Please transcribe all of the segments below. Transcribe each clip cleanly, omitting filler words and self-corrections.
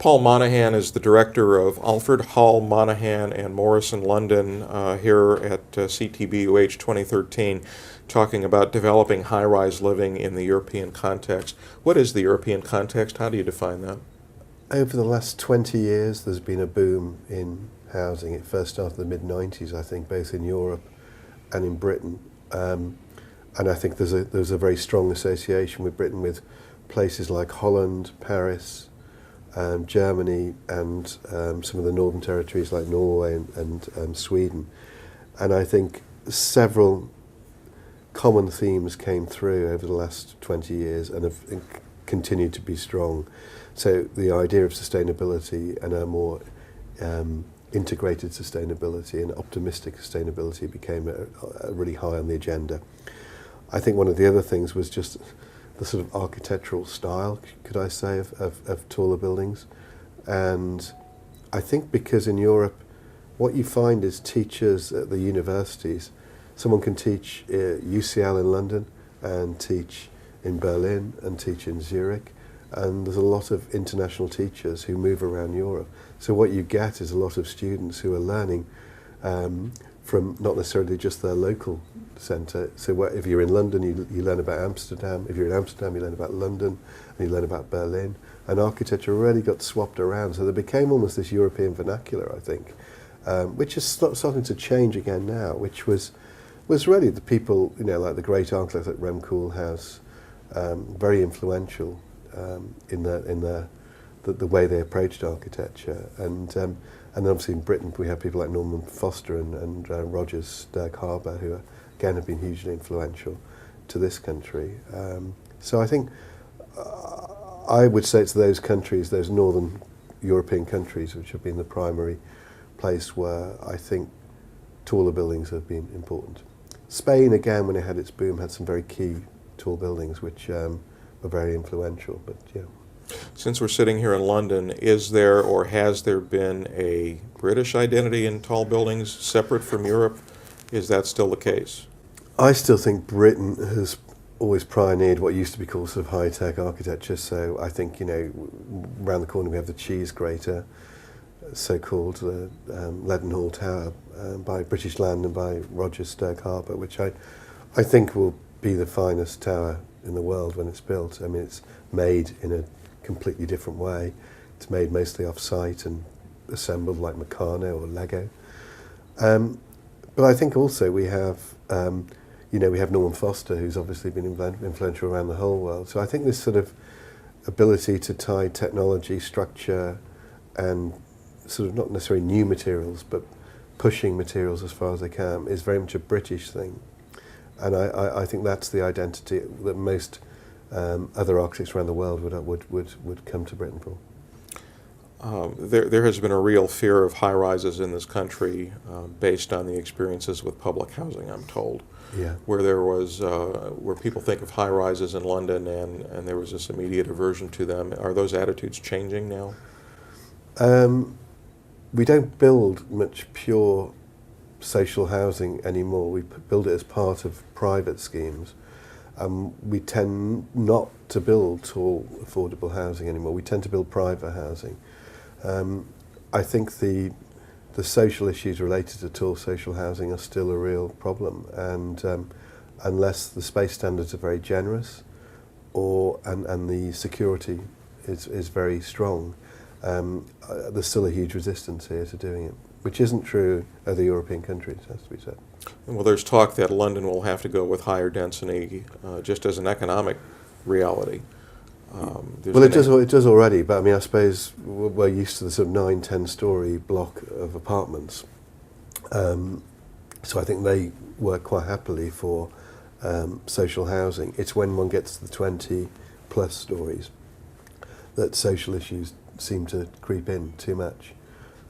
Paul Monahan is the director of Alford, Hall, Monahan, and Morris in London here at CTBUH 2013, talking about developing high-rise living in the European context. What is the European context? How do you define that? Over the last 20 years, there's been a boom in housing. It first started in the mid-90s, I think, both in Europe and in Britain. And I think there's a very strong association with Britain with places like Holland, Paris, Germany, and some of the northern territories like Norway and Sweden. And I think several common themes came through over the last 20 years and have continued to be strong. So the idea of sustainability and a more integrated sustainability and optimistic sustainability became a really high on the agenda. I think one of the other things was just the sort of architectural style, could I say, of taller buildings. And I think because in Europe, what you find is teachers at the universities, someone can teach UCL in London and teach in Berlin and teach in Zurich. And there's a lot of international teachers who move around Europe. So what you get is a lot of students who are learning from not necessarily just their local centre. So if you're in London, you learn about Amsterdam. If you're in Amsterdam, you learn about London, and you learn about Berlin. And architecture really got swapped around. So there became almost this European vernacular, I think, which is starting to change again now, which was really the people, like the great architects like Rem Koolhaas, very influential in the way they approached architecture. And then obviously in Britain we have people like Norman Foster and Roger Sturg-Haber, who again have been hugely influential to this country. So I think I would say it's those countries, those northern European countries, which have been the primary place where I think taller buildings have been important. Spain, again, when it had its boom, had some very key tall buildings which were very influential, but yeah. Since we're sitting here in London, is there or has there been a British identity in tall buildings separate from Europe? Is that still the case? I still think Britain has always pioneered what used to be called sort of high-tech architecture. So I think, around the corner we have the cheese grater, so-called the Leadenhall Tower by British Land and by Roger Sturg-Haber, which I think will be the finest tower in the world when it's built. I mean, it's made in a completely different way. It's made mostly off-site and assembled like Meccano or Lego. But I think also we have, we have Norman Foster, who's obviously been influential around the whole world. So I think this sort of ability to tie technology, structure, and sort of not necessarily new materials, but pushing materials as far as they can is very much a British thing. And I think that's the identity that most other architects around the world would come to Britain for. There has been a real fear of high-rises in this country based on the experiences with public housing, I'm told. Yeah. Where there was, where people think of high-rises in London and there was this immediate aversion to them. Are those attitudes changing now? We don't build much pure social housing anymore. We build it as part of private schemes. We tend not to build tall, affordable housing anymore. We tend to build private housing. I think the social issues related to tall social housing are still a real problem, and unless the space standards are very generous, and the security is very strong, there's still a huge resistance here to doing it, which isn't true of the European countries, has to be said. Well, there's talk that London will have to go with higher density just as an economic reality. Well, it does already, but I mean, I suppose we're used to the sort of 9-10 story block of apartments. So I think they work quite happily for social housing. It's when one gets to the 20 plus stories that social issues seem to creep in too much.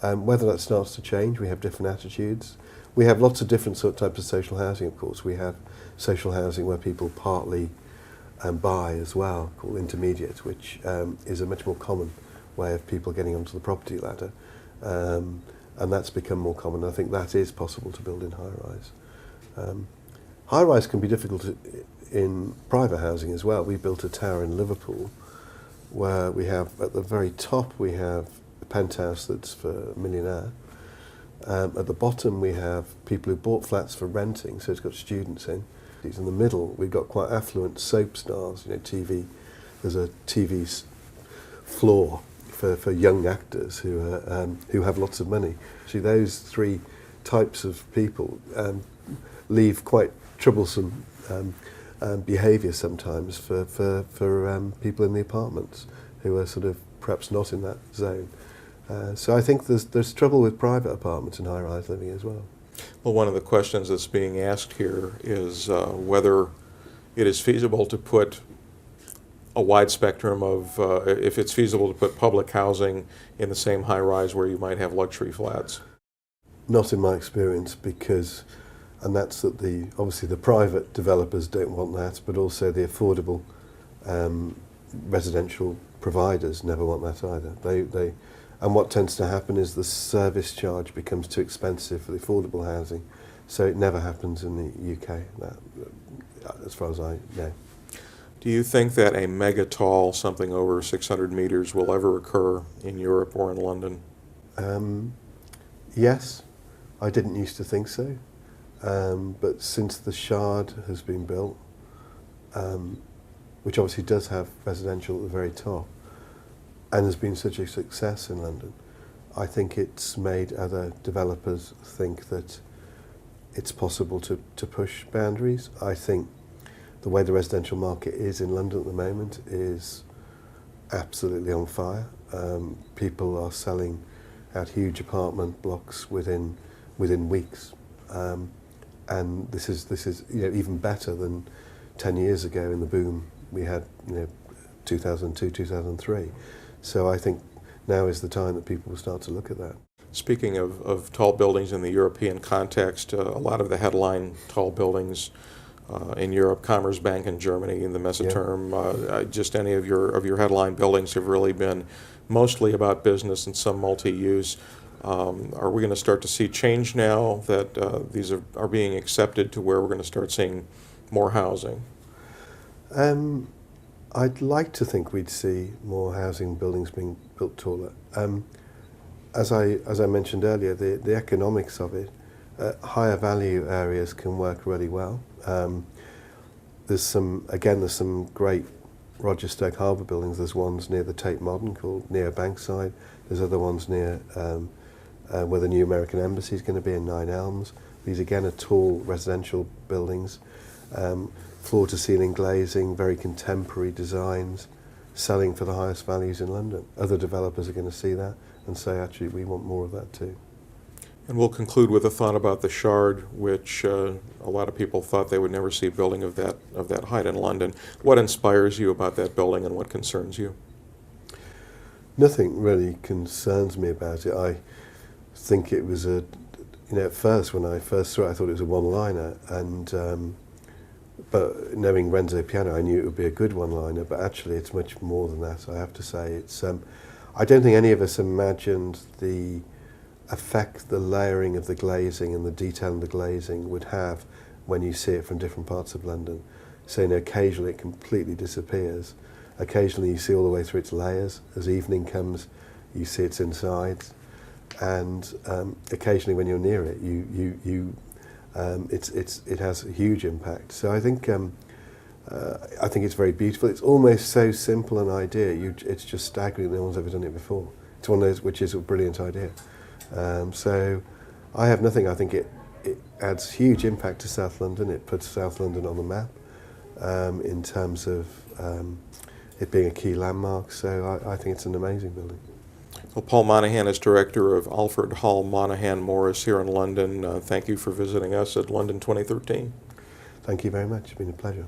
Whether that starts to change, we have different attitudes. We have lots of different types of social housing, of course. We have social housing where people partly buy as well, called intermediate, which is a much more common way of people getting onto the property ladder. And that's become more common. I think that is possible to build in high-rise. High-rise can be difficult in private housing as well. We built a tower in Liverpool where we have, at the very top, we have a penthouse that's for a millionaire. At the bottom, we have people who bought flats for renting, so it's got students in. In the middle, we've got quite affluent soap stars, TV. There's a TV floor for young actors who have lots of money. See, those three types of people leave quite troublesome behaviour sometimes for people in the apartments who are sort of perhaps not in that zone. So I think there's trouble with private apartments and high-rise living as well. Well, one of the questions that's being asked here is whether it is feasible to put a wide spectrum of, if it's feasible to put public housing in the same high-rise where you might have luxury flats. Not in my experience, because, and that's that obviously the private developers don't want that, but also the affordable residential providers never want that either. And what tends to happen is the service charge becomes too expensive for the affordable housing, so it never happens in the UK, as far as I know. Do you think that a mega tall, something over 600 meters, will ever occur in Europe or in London? Yes, I didn't used to think so, but since the Shard has been built, which obviously does have residential at the very top, and has been such a success in London, I think it's made other developers think that it's possible to push boundaries. I think the way the residential market is in London at the moment is absolutely on fire. People are selling out huge apartment blocks within weeks, and this is even better than 10 years ago in the boom we had, 2002, 2003. So I think now is the time that people will start to look at that. Speaking of tall buildings in the European context, a lot of the headline tall buildings in Europe, Commerzbank in Germany, in the Messeturm, just any of your headline buildings have really been mostly about business and some multi-use. Are we going to start to see change now that these are being accepted to where we're going to start seeing more housing? I'd like to think we'd see more housing buildings being built taller. As I mentioned earlier, the economics of it, higher value areas can work really well. There's some great Roger Stoke Harbour buildings. There's ones near the Tate Modern called Neo Bankside. There's other ones near where the new American Embassy is going to be in Nine Elms. These again are tall residential buildings. Floor-to-ceiling glazing, very contemporary designs, selling for the highest values in London. Other developers are going to see that and say, actually, we want more of that too. And we'll conclude with a thought about the Shard, which a lot of people thought they would never see a building of that height in London. What inspires you about that building and what concerns you? Nothing really concerns me about it. I think it was at first, when I first saw it, I thought it was a one-liner, and but knowing Renzo Piano, I knew it would be a good one-liner, but actually it's much more than that, I have to say. It's I don't think any of us imagined the effect the layering of the glazing and the detail of the glazing would have when you see it from different parts of London. So occasionally it completely disappears. Occasionally you see all the way through its layers. As evening comes, you see its insides, and occasionally when you're near it, it has a huge impact. So I think it's very beautiful. It's almost so simple an idea. It's just staggering. No one's ever done it before. It's one of those which is a brilliant idea. So I have nothing. I think it adds huge impact to South London. It puts South London on the map in terms of it being a key landmark. So I think it's an amazing building. Well, Paul Monahan is director of Alfred Hall Monaghan Morris here in London. Thank you for visiting us at London 2013. Thank you very much. It's been a pleasure.